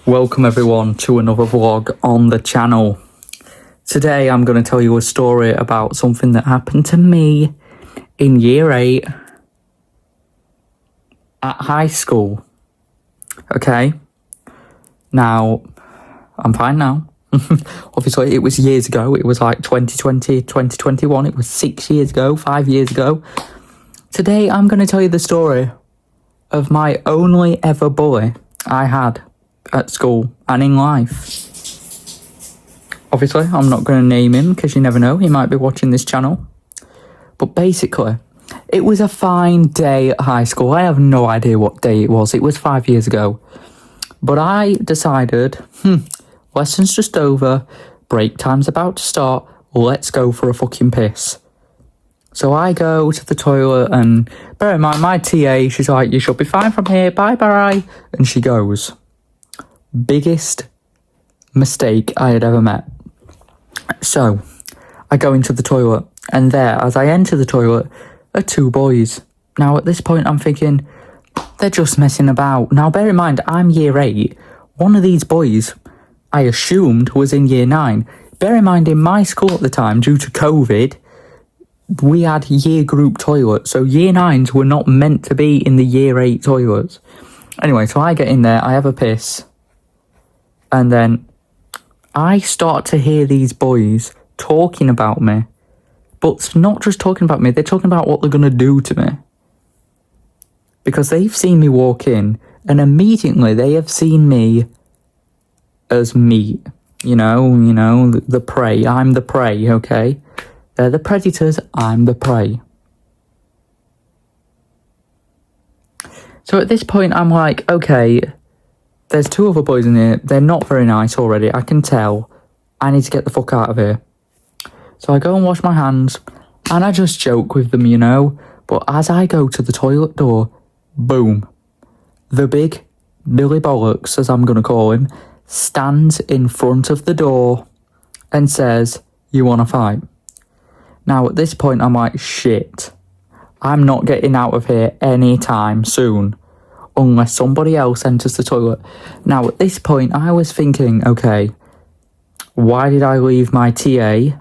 Welcome everyone to another vlog on the channel. Today I'm going to tell you a story about something that happened to me in year 8 at high school. Okay, now I'm fine now. Obviously it was years ago. It was like 2020, 2021. It was 6 years ago, 5 years ago. Today I'm going to tell you the story of my only ever bully I had at school and in life. Obviously, I'm not going to name him because you never know, he might be watching this channel. But basically, it was a fine day at high school. I have no idea what day it was. It was 5 years ago. But I decided, lesson's just over, break time's about to start, let's go for a fucking piss. So I go to the toilet and bear in mind, my TA, she's like, you should be fine from here, bye. And she goes. Biggest mistake I had ever met. So I go into the toilet and there, as I enter the toilet, are two boys. Now at this point I'm thinking, they're just messing about. Now bear in mind, I'm year 8. One of these boys, I assumed, was in year 9. Bear in mind, in my school at the time, due to COVID, we had year group toilets. So year 9s were not meant to be in the year 8 toilets. Anyway, so I get in there, I have a piss. And then I start to hear these boys talking about me. But not just talking about me, they're talking about what they're going to do to me. Because they've seen me walk in, and immediately they have seen me as meat. You know, the prey. I'm the prey, okay? They're the predators, I'm the prey. So at this point, I'm like, okay, there's two other boys in here. They're not very nice already. I can tell. I need to get the fuck out of here. So I go and wash my hands. And I just joke with them, you know. But as I go to the toilet door, boom. The big Billy Bollocks, as I'm going to call him, stands in front of the door and says, you want to fight? Now at this point, I'm like, shit. I'm not getting out of here anytime soon. Unless somebody else enters the toilet. Now, at this point, I was thinking, okay, why did I leave my TA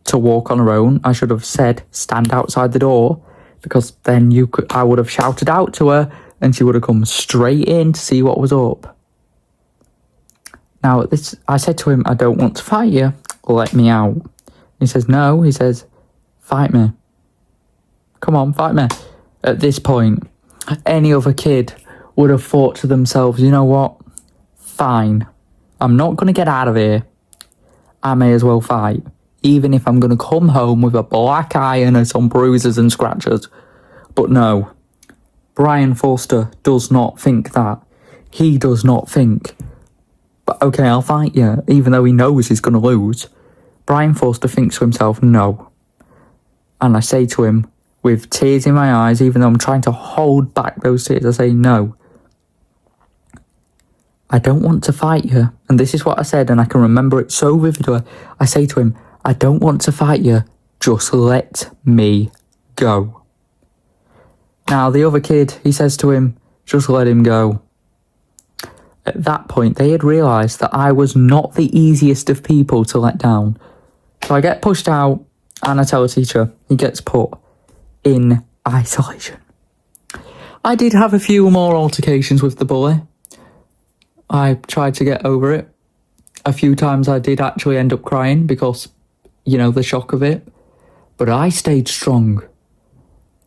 to walk on her own? I should have said, stand outside the door, because then I would have shouted out to her, and she would have come straight in to see what was up. Now, I said to him, I don't want to fight you, let me out. He says, no, he says, fight me. Come on, fight me. At this point, any other kid would have thought to themselves, you know what? Fine. I'm not going to get out of here. I may as well fight. Even if I'm going to come home with a black eye and some bruises and scratches. But no. Brian Forster does not think that. He does not think, but okay, I'll fight you. Even though he knows he's going to lose. Brian Forster thinks to himself, no. And I say to him, with tears in my eyes, even though I'm trying to hold back those tears, I say, no. I don't want to fight you. And this is what I said, and I can remember it so vividly. I say to him, I don't want to fight you. Just let me go. Now, the other kid, he says to him, just let him go. At that point, they had realised that I was not the easiest of people to let down. So I get pushed out, and I tell the teacher, he gets put in isolation. I did have a few more altercations with the bully. I tried to get over it. A few times I did actually end up crying because, you know, the shock of it. But I stayed strong.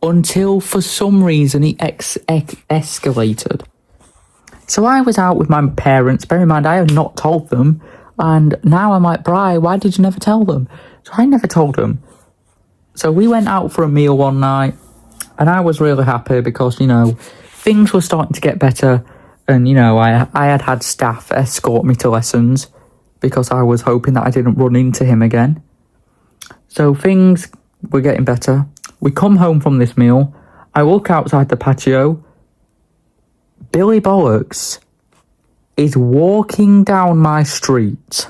Until, for some reason, it escalated. So I was out with my parents. Bear in mind, I had not told them. And now I'm like, Bri, why did you never tell them? So I never told them. So we went out for a meal one night, and I was really happy because, you know, things were starting to get better. And, you know, I had staff escort me to lessons because I was hoping that I didn't run into him again. So things were getting better. We come home from this meal. I look outside the patio. Billy Bollocks is walking down my street.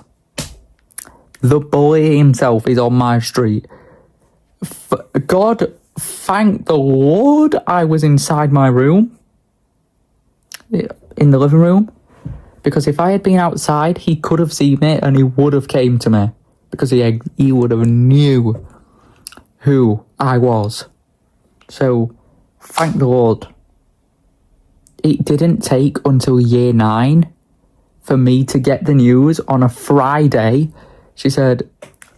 The bully himself is on my street. God, thank the Lord I was inside my room, in the living room, Because if I had been outside, he could have seen it and he would have came to me. Because he would have knew who I was. So, thank the Lord. It didn't take until year 9 for me to get the news on a Friday. She said,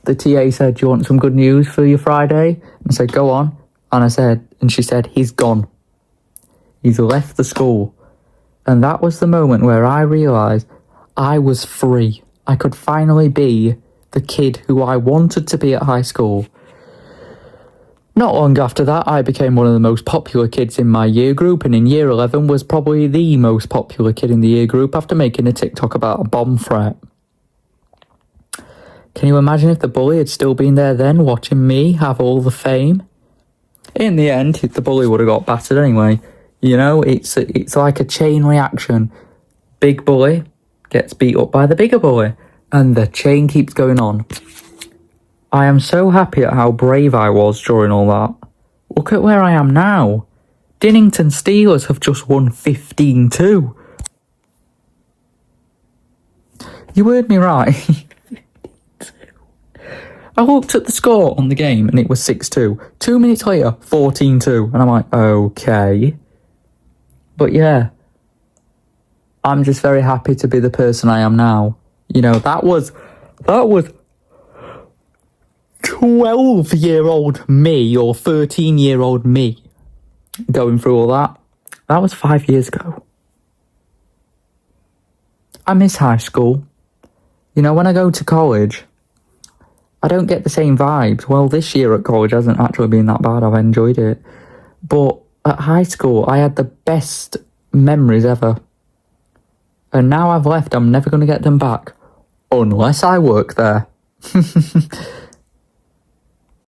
the TA said, do you want some good news for your Friday? And I said, go on. And she said, he's gone. He's left the school. And that was the moment where I realised I was free. I could finally be the kid who I wanted to be at high school. Not long after that, I became one of the most popular kids in my year group, and in year 11 was probably the most popular kid in the year group after making a TikTok about a bomb threat. Can you imagine if the bully had still been there then, watching me have all the fame? In the end, the bully would have got battered anyway. You know, it's like a chain reaction. Big bully gets beat up by the bigger bully, and the chain keeps going on. I am so happy at how brave I was during all that. Look at where I am now. Dinnington Steelers have just won 15-2. You heard me right. I looked at the score on the game and it was 6-2. 2 minutes later, 14-2. And I'm like, okay. But yeah, I'm just very happy to be the person I am now. You know, that was 12-year-old me or 13-year-old me going through all that. That was 5 years ago. I miss high school. You know, when I go to college, I don't get the same vibes. Well, this year at college hasn't actually been that bad. I've enjoyed it. But at high school, I had the best memories ever. And now I've left, I'm never going to get them back. Unless I work there.